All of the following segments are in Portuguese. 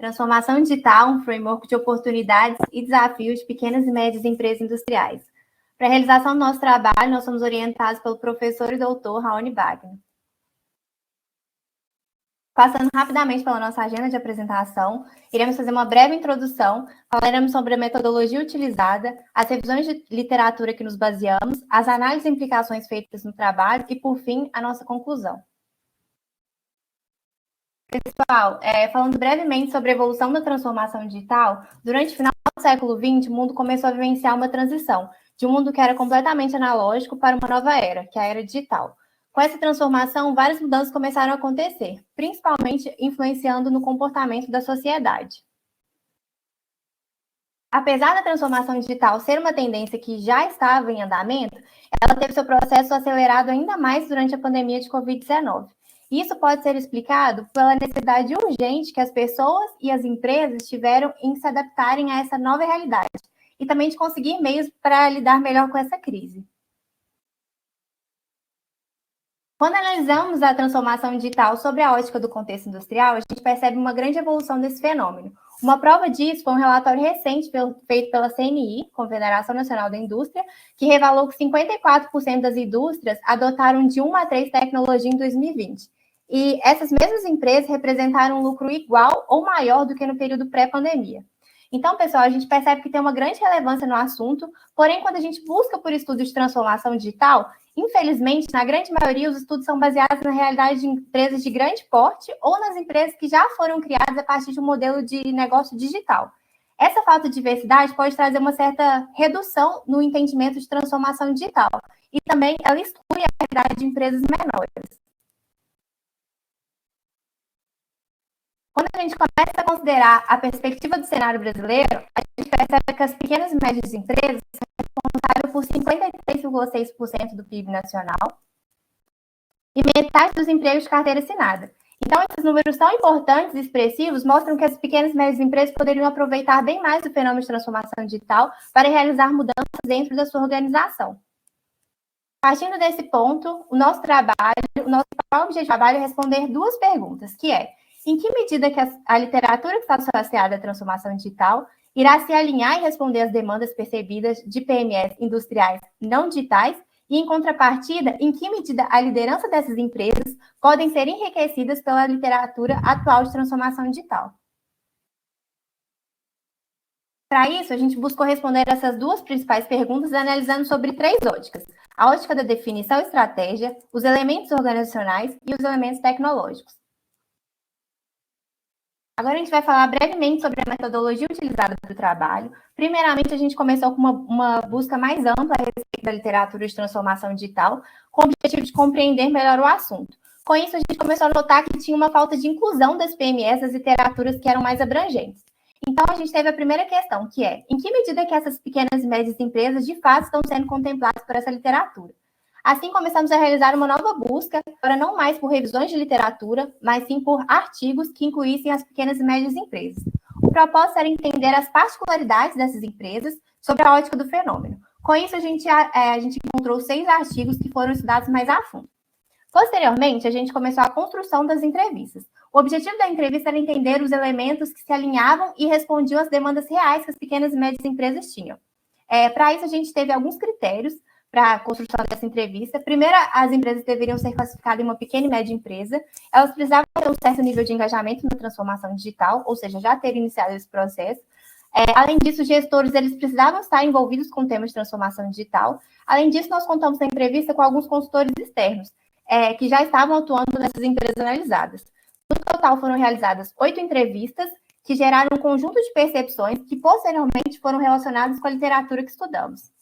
Transformação digital, um framework de oportunidades e desafios de pequenas e médias empresas industriais. Para a realização do nosso trabalho, nós somos orientados pelo professor e doutor Raoni Wagner. Passando rapidamente pela nossa agenda de apresentação, iremos fazer uma breve introdução, falaremos sobre a metodologia utilizada, as revisões de literatura que nos baseamos, as análises e implicações feitas no trabalho e, por fim, a nossa conclusão. Pessoal, falando brevemente sobre a evolução da transformação digital, durante o final do século XX, o mundo começou a vivenciar uma transição de um mundo que era completamente analógico para uma nova era, que é a era digital. Com essa transformação, várias mudanças começaram a acontecer, principalmente influenciando no comportamento da sociedade. Apesar da transformação digital ser uma tendência que já estava em andamento, ela teve seu processo acelerado ainda mais durante a pandemia de Covid-19. Isso pode ser explicado pela necessidade urgente que as pessoas e as empresas tiveram em se adaptarem a essa nova realidade e também de conseguir meios para lidar melhor com essa crise. Quando analisamos a transformação digital sobre a ótica do contexto industrial, a gente percebe uma grande evolução desse fenômeno. Uma prova disso foi um relatório recente feito pela CNI, Confederação Nacional da Indústria, que revelou que 54% das indústrias adotaram de 1 a 3 tecnologia em 2020. E essas mesmas empresas representaram um lucro igual ou maior do que no período pré-pandemia. Então, pessoal, a gente percebe que tem uma grande relevância no assunto, porém, quando a gente busca por estudos de transformação digital, infelizmente, na grande maioria, os estudos são baseados na realidade de empresas de grande porte ou nas empresas que já foram criadas a partir de um modelo de negócio digital. Essa falta de diversidade pode trazer uma certa redução no entendimento de transformação digital e também ela exclui a realidade de empresas menores. Quando a gente começa a considerar a perspectiva do cenário brasileiro, a gente percebe que as pequenas e médias empresas são responsáveis por 53,6% do PIB nacional e metade dos empregos de carteira assinada. Então, esses números tão importantes e expressivos mostram que as pequenas e médias empresas poderiam aproveitar bem mais do fenômeno de transformação digital para realizar mudanças dentro da sua organização. Partindo desse ponto, o nosso principal objetivo de trabalho é responder duas perguntas, que é: em que medida que a literatura que está associada à transformação digital irá se alinhar e responder às demandas percebidas de PMEs industriais não digitais? E, em contrapartida, em que medida a liderança dessas empresas podem ser enriquecidas pela literatura atual de transformação digital? Para isso, a gente buscou responder essas duas principais perguntas analisando sobre 3 óticas: a ótica da definição e estratégia, os elementos organizacionais e os elementos tecnológicos. Agora a gente vai falar brevemente sobre a metodologia utilizada do trabalho. Primeiramente, a gente começou com uma busca mais ampla a respeito da literatura de transformação digital, com o objetivo de compreender melhor o assunto. Com isso, a gente começou a notar que tinha uma falta de inclusão das PMEs nas literaturas que eram mais abrangentes. Então, a gente teve a primeira questão, que é: em que medida que essas pequenas e médias empresas, de fato, estão sendo contempladas por essa literatura? Assim, começamos a realizar uma nova busca, agora não mais por revisões de literatura, mas sim por artigos que incluíssem as pequenas e médias empresas. O propósito era entender as particularidades dessas empresas sobre a ótica do fenômeno. Com isso, a gente encontrou 6 artigos que foram estudados mais a fundo. Posteriormente, a gente começou a construção das entrevistas. O objetivo da entrevista era entender os elementos que se alinhavam e respondiam às demandas reais que as pequenas e médias empresas tinham. Para isso, a gente teve alguns critérios para a construção dessa entrevista. Primeiro, as empresas deveriam ser classificadas em uma pequena e média empresa. Elas precisavam ter um certo nível de engajamento na transformação digital, ou seja, já ter iniciado esse processo. Além disso, os gestores eles precisavam estar envolvidos com temas de transformação digital. Além disso, nós contamos na entrevista com alguns consultores externos, que já estavam atuando nessas empresas analisadas. No total, foram realizadas 8 entrevistas, que geraram um conjunto de percepções que, posteriormente, foram relacionadas com a literatura que estudamos.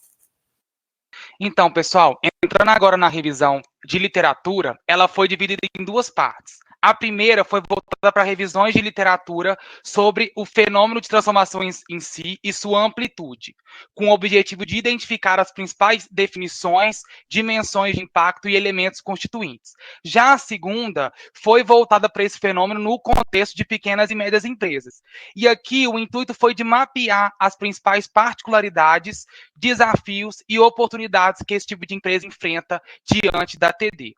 Então, pessoal, entrando agora na revisão de literatura, ela foi dividida em 2 partes. A primeira foi voltada para revisões de literatura sobre o fenômeno de transformação em si e sua amplitude, com o objetivo de identificar as principais definições, dimensões de impacto e elementos constituintes. Já a segunda foi voltada para esse fenômeno no contexto de pequenas e médias empresas. E aqui o intuito foi de mapear as principais particularidades, desafios e oportunidades que esse tipo de empresa enfrenta diante da TD.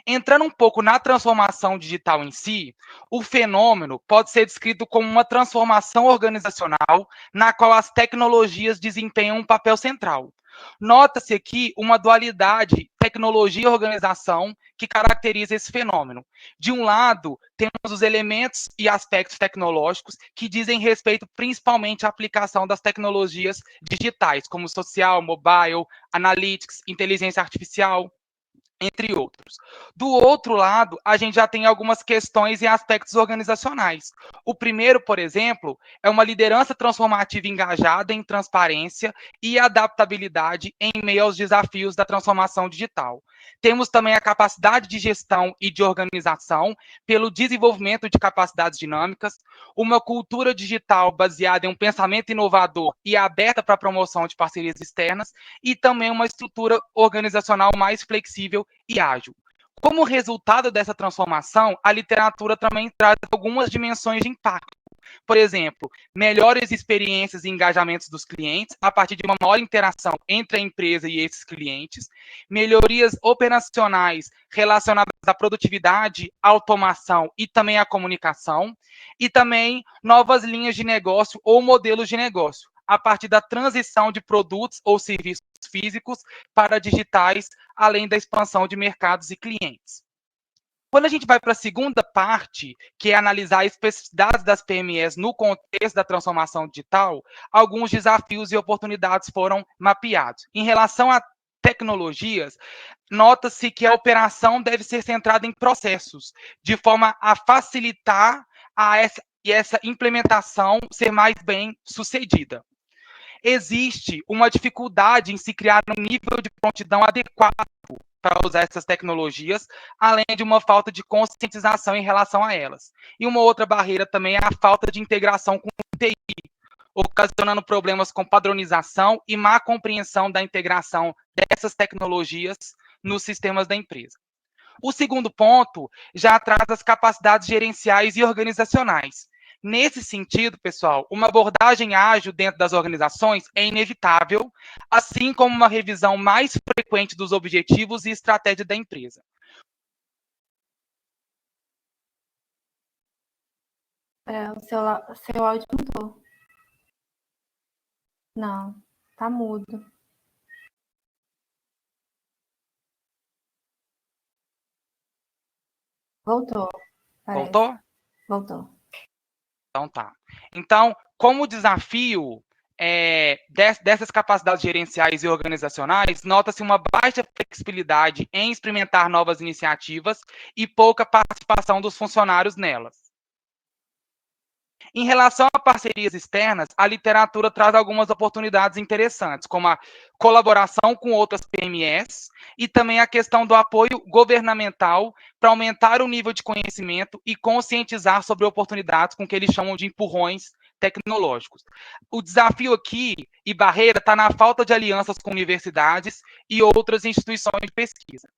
Entrando um pouco na transformação digital em si, o fenômeno pode ser descrito como uma transformação organizacional na qual as tecnologias desempenham um papel central. Nota-se aqui uma dualidade tecnologia e organização que caracteriza esse fenômeno. De um lado, temos os elementos e aspectos tecnológicos que dizem respeito principalmente à aplicação das tecnologias digitais, como social, mobile, analytics, inteligência artificial, entre outros. Do outro lado, a gente já tem algumas questões e aspectos organizacionais. O primeiro, por exemplo, é uma liderança transformativa engajada em transparência e adaptabilidade em meio aos desafios da transformação digital. Temos também a capacidade de gestão e de organização pelo desenvolvimento de capacidades dinâmicas, uma cultura digital baseada em um pensamento inovador e aberta para a promoção de parcerias externas, e também uma estrutura organizacional mais flexível e ágil. Como resultado dessa transformação, a literatura também traz algumas dimensões de impacto. Por exemplo, melhores experiências e engajamentos dos clientes a partir de uma maior interação entre a empresa e esses clientes, melhorias operacionais relacionadas à produtividade, automação e também à comunicação, e também novas linhas de negócio ou modelos de negócio, a partir da transição de produtos ou serviços físicos para digitais, além da expansão de mercados e clientes. Quando a gente vai para a segunda parte, que é analisar as especificidades das PMEs no contexto da transformação digital, alguns desafios e oportunidades foram mapeados. Em relação a tecnologias, nota-se que a operação deve ser centrada em processos, de forma a facilitar essa implementação ser mais bem sucedida. Existe uma dificuldade em se criar um nível de prontidão adequado para usar essas tecnologias, além de uma falta de conscientização em relação a elas. E uma outra barreira também é a falta de integração com o TI, ocasionando problemas com padronização e má compreensão da integração dessas tecnologias nos sistemas da empresa. O segundo ponto já traz as capacidades gerenciais e organizacionais. Nesse sentido, pessoal, uma abordagem ágil dentro das organizações é inevitável, assim como uma revisão mais frequente dos objetivos e estratégia da empresa. O seu áudio mudou. Não, tá mudo. Voltou. Parece. Voltou? Voltou. Então tá. Então, como desafio dessas capacidades gerenciais e organizacionais, nota-se uma baixa flexibilidade em experimentar novas iniciativas e pouca participação dos funcionários nelas. Em relação a parcerias externas, a literatura traz algumas oportunidades interessantes, como a colaboração com outras PMEs e também a questão do apoio governamental para aumentar o nível de conhecimento e conscientizar sobre oportunidades com o que eles chamam de empurrões tecnológicos. O desafio aqui e barreira está na falta de alianças com universidades e outras instituições de pesquisa.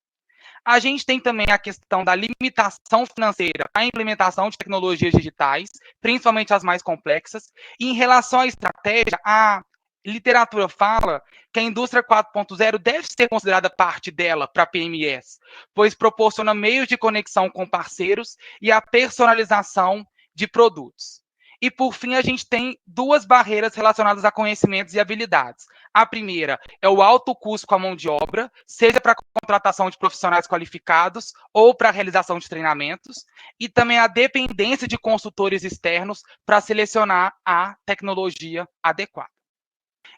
A gente tem também a questão da limitação financeira à implementação de tecnologias digitais, principalmente as mais complexas. E em relação à estratégia, a literatura fala que a indústria 4.0 deve ser considerada parte dela para PMEs, pois proporciona meios de conexão com parceiros e a personalização de produtos. E, por fim, a gente tem duas barreiras relacionadas a conhecimentos e habilidades. A primeira é o alto custo com a mão de obra, seja para a contratação de profissionais qualificados ou para a realização de treinamentos, e também a dependência de consultores externos para selecionar a tecnologia adequada.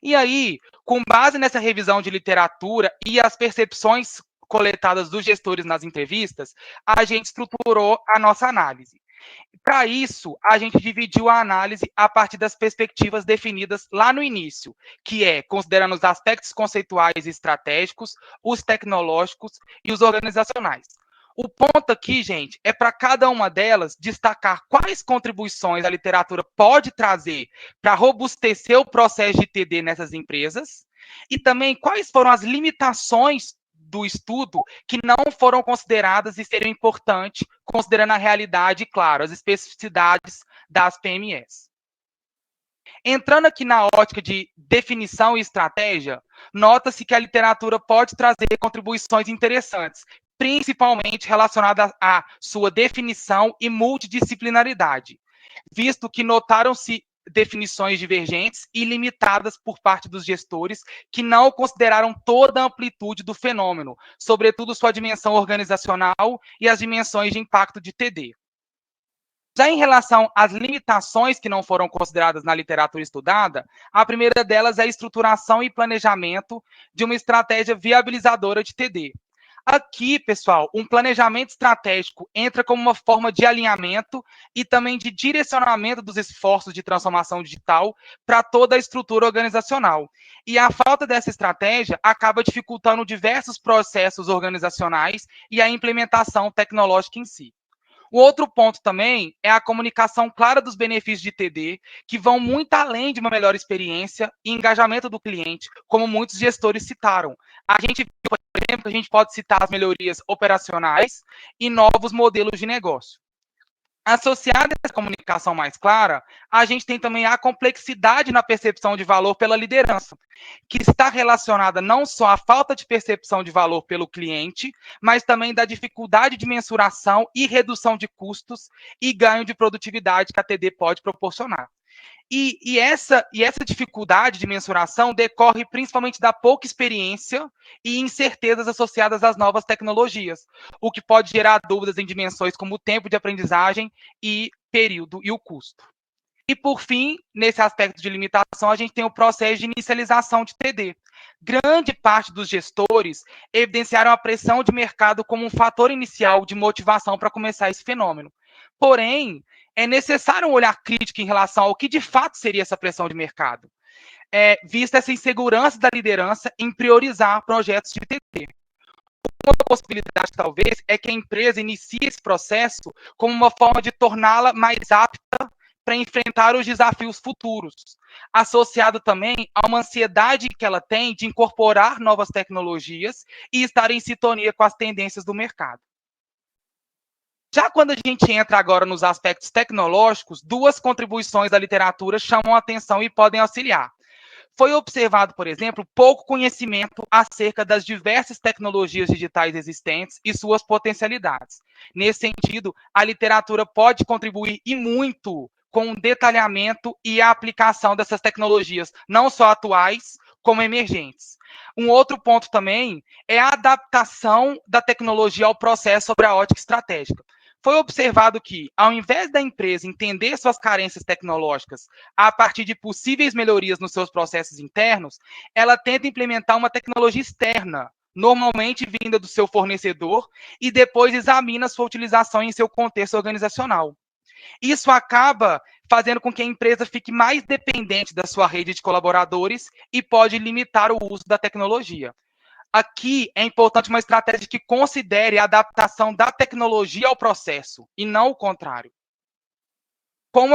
E aí, com base nessa revisão de literatura e as percepções coletadas dos gestores nas entrevistas, a gente estruturou a nossa análise. Para isso, a gente dividiu a análise a partir das perspectivas definidas lá no início, que é considerando os aspectos conceituais e estratégicos, os tecnológicos e os organizacionais. O ponto aqui, gente, é para cada uma delas destacar quais contribuições a literatura pode trazer para robustecer o processo de TD nessas empresas e também quais foram as limitações do estudo que não foram consideradas e seriam importantes, considerando a realidade e, claro, as especificidades das PMEs. Entrando aqui na ótica de definição e estratégia, nota-se que a literatura pode trazer contribuições interessantes, principalmente relacionada à sua definição e multidisciplinaridade, visto que notaram-se definições divergentes e limitadas por parte dos gestores que não consideraram toda a amplitude do fenômeno, sobretudo sua dimensão organizacional e as dimensões de impacto de TD. Já em relação às limitações que não foram consideradas na literatura estudada, a primeira delas é a estruturação e planejamento de uma estratégia viabilizadora de TD. Aqui, pessoal, um planejamento estratégico entra como uma forma de alinhamento e também de direcionamento dos esforços de transformação digital para toda a estrutura organizacional. E a falta dessa estratégia acaba dificultando diversos processos organizacionais e a implementação tecnológica em si. O outro ponto também é a comunicação clara dos benefícios de TD, que vão muito além de uma melhor experiência e engajamento do cliente, como muitos gestores citaram. A gente viu, por exemplo, que a gente pode citar as melhorias operacionais e novos modelos de negócio. Associada a essa comunicação mais clara, a gente tem também a complexidade na percepção de valor pela liderança, que está relacionada não só à falta de percepção de valor pelo cliente, mas também da dificuldade de mensuração e redução de custos e ganho de produtividade que a TD pode proporcionar. E essa dificuldade de mensuração decorre principalmente da pouca experiência e incertezas associadas às novas tecnologias, o que pode gerar dúvidas em dimensões como o tempo de aprendizagem e período e o custo. E, por fim, nesse aspecto de limitação, a gente tem o processo de inicialização de TD. Grande parte dos gestores evidenciaram a pressão de mercado como um fator inicial de motivação para começar esse fenômeno. Porém, é necessário um olhar crítico em relação ao que de fato seria essa pressão de mercado, vista essa insegurança da liderança em priorizar projetos de TD. Uma possibilidade, talvez, é que a empresa inicie esse processo como uma forma de torná-la mais apta para enfrentar os desafios futuros, associado também a uma ansiedade que ela tem de incorporar novas tecnologias e estar em sintonia com as tendências do mercado. Já quando a gente entra agora nos aspectos tecnológicos, duas contribuições da literatura chamam a atenção e podem auxiliar. Foi observado, por exemplo, pouco conhecimento acerca das diversas tecnologias digitais existentes e suas potencialidades. Nesse sentido, a literatura pode contribuir e muito com o detalhamento e a aplicação dessas tecnologias, não só atuais, como emergentes. Um outro ponto também é a adaptação da tecnologia ao processo sobre a ótica estratégica. Foi observado que, ao invés da empresa entender suas carências tecnológicas a partir de possíveis melhorias nos seus processos internos, ela tenta implementar uma tecnologia externa, normalmente vinda do seu fornecedor, e depois examina sua utilização em seu contexto organizacional. Isso acaba fazendo com que a empresa fique mais dependente da sua rede de colaboradores e pode limitar o uso da tecnologia. Aqui é importante uma estratégia que considere a adaptação da tecnologia ao processo, e não o contrário. Como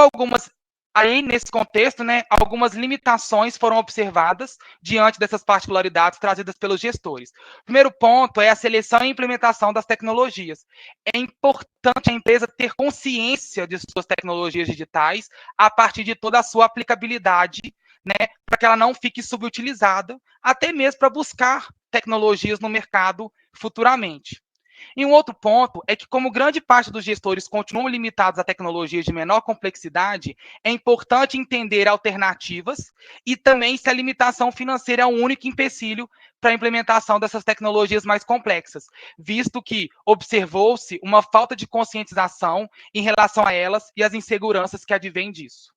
aí nesse contexto, né, algumas limitações foram observadas diante dessas particularidades trazidas pelos gestores. O primeiro ponto é a seleção e implementação das tecnologias. É importante a empresa ter consciência de suas tecnologias digitais a partir de toda a sua aplicabilidade, né, para que ela não fique subutilizada, até mesmo para buscar tecnologias no mercado futuramente. E um outro ponto é que, como grande parte dos gestores continuam limitados a tecnologias de menor complexidade, é importante entender alternativas e também se a limitação financeira é o único empecilho para a implementação dessas tecnologias mais complexas, visto que observou-se uma falta de conscientização em relação a elas e as inseguranças que advêm disso.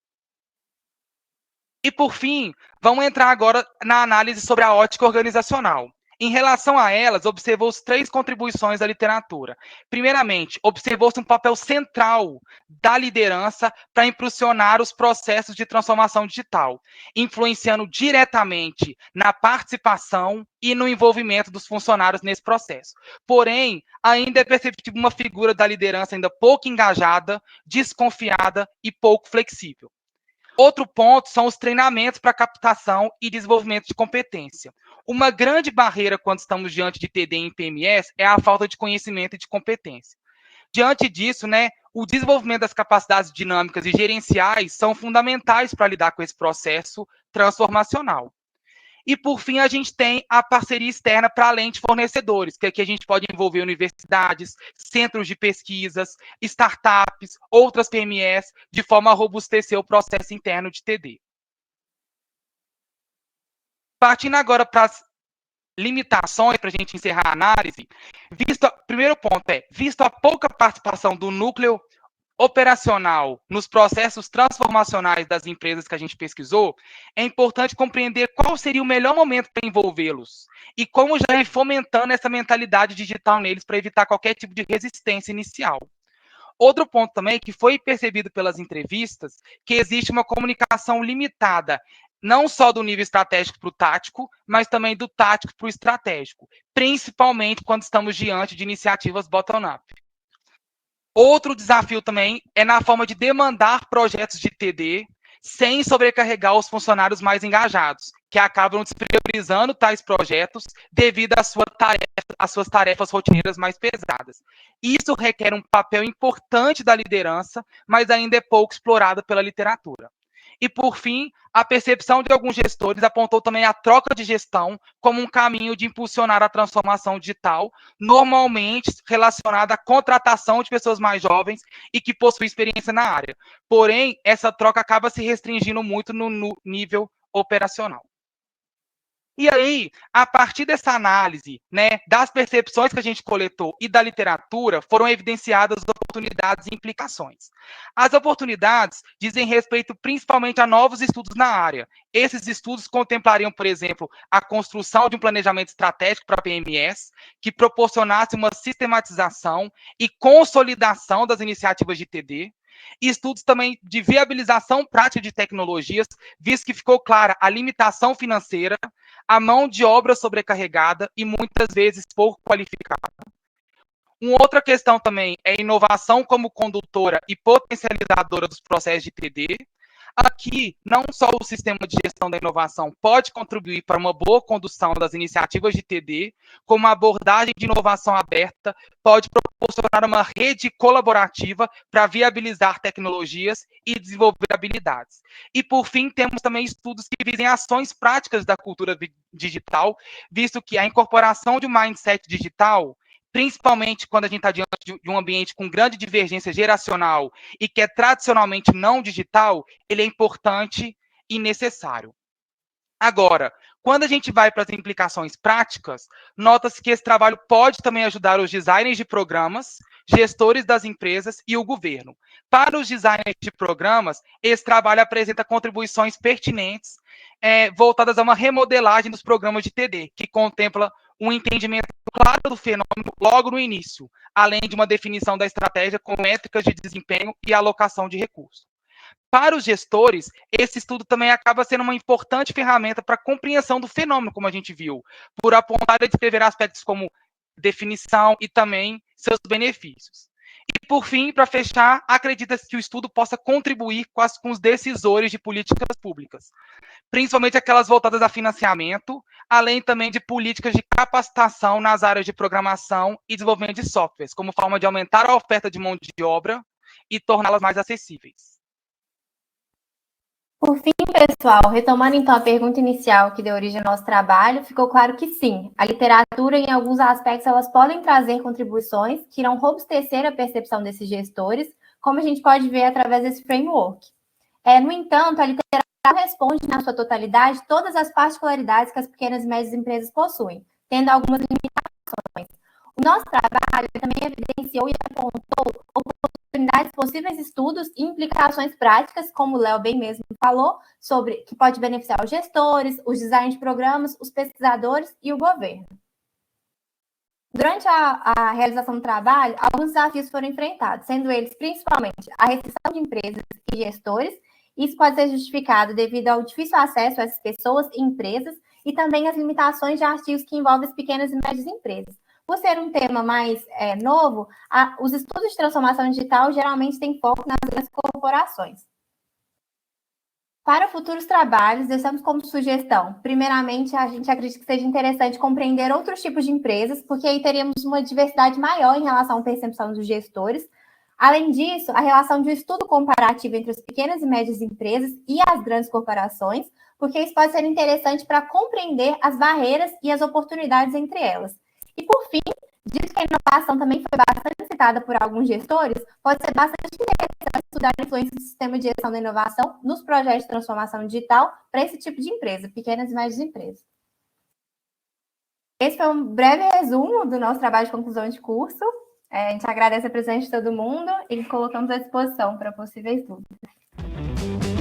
E, por fim, vamos entrar agora na análise sobre a ótica organizacional. Em relação a elas, observou-se 3 contribuições da literatura. Primeiramente, observou-se um papel central da liderança para impulsionar os processos de transformação digital, influenciando diretamente na participação e no envolvimento dos funcionários nesse processo. Porém, ainda é perceptível uma figura da liderança ainda pouco engajada, desconfiada e pouco flexível. Outro ponto são os treinamentos para captação e desenvolvimento de competência. Uma grande barreira quando estamos diante de TD em PMS é a falta de conhecimento e de competência. Diante disso, né, o desenvolvimento das capacidades dinâmicas e gerenciais são fundamentais para lidar com esse processo transformacional. E, por fim, a gente tem a parceria externa para além de fornecedores, que aqui a gente pode envolver universidades, centros de pesquisas, startups, outras PMEs, de forma a robustecer o processo interno de TD. Partindo agora para as limitações, para a gente encerrar a análise, primeiro ponto visto a pouca participação do núcleo operacional nos processos transformacionais das empresas que a gente pesquisou, é importante compreender qual seria o melhor momento para envolvê-los e como já ir fomentando essa mentalidade digital neles para evitar qualquer tipo de resistência inicial. Outro ponto também que foi percebido pelas entrevistas, que existe uma comunicação limitada, não só do nível estratégico para o tático, mas também do tático para o estratégico, principalmente quando estamos diante de iniciativas bottom-up. Outro desafio também é na forma de demandar projetos de TD sem sobrecarregar os funcionários mais engajados, que acabam despriorizando tais projetos devido às suas tarefas rotineiras mais pesadas. Isso requer um papel importante da liderança, mas ainda é pouco explorado pela literatura. E, por fim, a percepção de alguns gestores apontou também a troca de gestão como um caminho de impulsionar a transformação digital, normalmente relacionada à contratação de pessoas mais jovens e que possuem experiência na área. Porém, essa troca acaba se restringindo muito no nível operacional. E aí, a partir dessa análise, né, das percepções que a gente coletou e da literatura, foram evidenciadas oportunidades e implicações. As oportunidades dizem respeito principalmente a novos estudos na área. Esses estudos contemplariam, por exemplo, a construção de um planejamento estratégico para PMEs, que proporcionasse uma sistematização e consolidação das iniciativas de TD, e estudos também de viabilização prática de tecnologias, visto que ficou clara a limitação financeira, a mão de obra sobrecarregada e muitas vezes pouco qualificada. Uma outra questão também é a inovação como condutora e potencializadora dos processos de TD. Aqui, não só o sistema de gestão da inovação pode contribuir para uma boa condução das iniciativas de TD, como a abordagem de inovação aberta pode proporcionar uma rede colaborativa para viabilizar tecnologias e desenvolver habilidades. E, por fim, temos também estudos que visem ações práticas da cultura digital, visto que a incorporação de um mindset digital, principalmente quando a gente está diante de um ambiente com grande divergência geracional e que é tradicionalmente não digital, ele é importante e necessário. Agora, quando a gente vai para as implicações práticas, nota-se que esse trabalho pode também ajudar os designers de programas, gestores das empresas e o governo. Para os designers de programas, esse trabalho apresenta contribuições pertinentes, voltadas a uma remodelagem dos programas de TD, que contempla um entendimento claro do fenômeno logo no início, além de uma definição da estratégia com métricas de desempenho e alocação de recursos. Para os gestores, esse estudo também acaba sendo uma importante ferramenta para a compreensão do fenômeno, como a gente viu, por apontar e descrever aspectos como definição e também seus benefícios. E, por fim, para fechar, acredita-se que o estudo possa contribuir com os decisores de políticas públicas, principalmente aquelas voltadas a financiamento, além também de políticas de capacitação nas áreas de programação e desenvolvimento de softwares, como forma de aumentar a oferta de mão de obra e torná-las mais acessíveis. Por fim, pessoal, retomando então a pergunta inicial que deu origem ao nosso trabalho, ficou claro que sim, a literatura, em alguns aspectos, elas podem trazer contribuições que irão robustecer a percepção desses gestores, como a gente pode ver através desse framework. No entanto, a literatura responde, na sua totalidade, todas as particularidades que as pequenas e médias empresas possuem, tendo algumas limitações. O nosso trabalho também evidenciou e apontou oportunidades, possíveis estudos e implicações práticas, como o Léo bem mesmo falou, sobre que pode beneficiar os gestores, os designers de programas, os pesquisadores e o governo. Durante a realização do trabalho, alguns desafios foram enfrentados, sendo eles principalmente a restrição de empresas e gestores. Isso pode ser justificado devido ao difícil acesso a essas pessoas e empresas e também as limitações de artigos que envolvem as pequenas e médias empresas. Por ser um tema mais novo, os estudos de transformação digital geralmente têm foco nas grandes corporações. Para futuros trabalhos, deixamos como sugestão, primeiramente, a gente acredita que seja interessante compreender outros tipos de empresas, porque aí teríamos uma diversidade maior em relação à percepção dos gestores. Além disso, a relação de um estudo comparativo entre as pequenas e médias empresas e as grandes corporações porque isso pode ser interessante para compreender as barreiras e as oportunidades entre elas. E, por fim, visto que a inovação também foi bastante citada por alguns gestores, pode ser bastante interessante estudar a influência do sistema de gestão da inovação nos projetos de transformação digital para esse tipo de empresa, pequenas e médias empresas. Esse foi um breve resumo do nosso trabalho de conclusão de curso. A gente agradece a presença de todo mundo e colocamos à disposição para possíveis dúvidas.